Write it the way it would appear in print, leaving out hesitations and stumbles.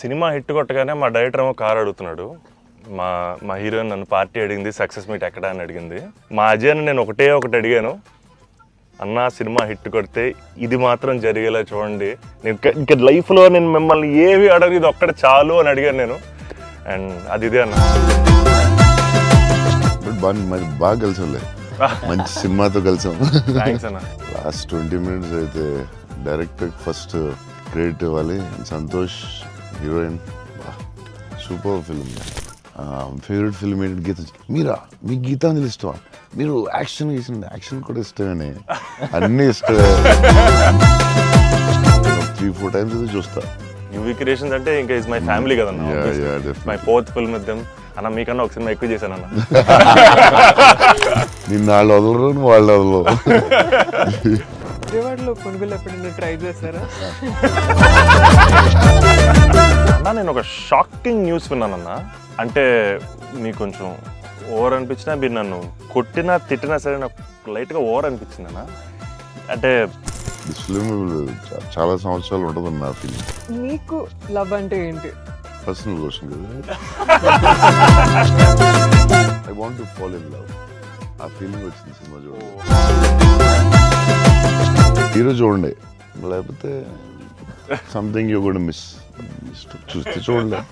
Cinema hit కొట్టగానే మా director ఏమో కార్ అడుగుతున్నాడు. మా హీరోయిన్ నన్ను పార్టీ అడిగింది, సక్సెస్ మీట్ ఎక్కడ అని అడిగింది. మా అజయ్ని నేను ఒకటి అడిగాను, అన్న సినిమా హిట్ కొడితే ఇది మాత్రం జరిగేలా చూడండి, నేను ఇంకా లైఫ్లో నేను మిమ్మల్ని ఏవి అడగదు, ఇది ఒక్కడ చాలు అని అడిగాను నేను. అండ్ అది ఇదే అన్న. బాగా కలిసి మంచి సినిమాతో కలిసాం. థ్యాంక్స్ అన్న. లాస్ట్ 20 minutes అయితే డైరెక్టర్ ఫస్ట్ క్రెడిట్ ఇవ్వాలి. Santosh heroine, super film. Favourite film ఏంటి? గీత. మీరా? మీకు గీతాంజలి ఇష్టమా? మీరు యాక్షన్ కూడా ఇష్టమని అన్ని ఇష్టమే. 3-4 times అయితే చూస్తా. యూవీ క్రియేషన్స్ అంటే ఇంకా ఇస్ మై ఫ్యామిలీ కదన్నా. My 4th film with them. అన్న మీకన్నా ఒక సినిమా ఎక్కువ చేశాను అన్న. నిన్న వాళ్ళు వదలరు, వాళ్ళు వదలరు. విజయవాడలో కొనుగోలు ఎప్పుడైనా ట్రై చేశారా? అన్న నేను ఒక షాకింగ్ న్యూస్ విన్నానన్న. అంటే మీకు కొంచెం ఓవర్ అనిపించినా, మీరు నన్ను కొట్టినా తిట్టినా సరే నాకు లైట్గా ఓవర్ అనిపించింది అన్న. అంటే ఫిల్మ్ చాలా సంవత్సరాలు ఉంటుంది నా ఫీలింగ్. మీకు లవ్ అంటే ఏంటి? పర్సనల్ క్వశ్చన్ కదా. I want to fall in love. ఆ ఫీలింగ్ వచ్చింది సినిమా చూడండి. హీరో చూడండి, లేకపోతే సంథింగ్ యూ గోనా మిస్. చూస్తే చూడలేదు.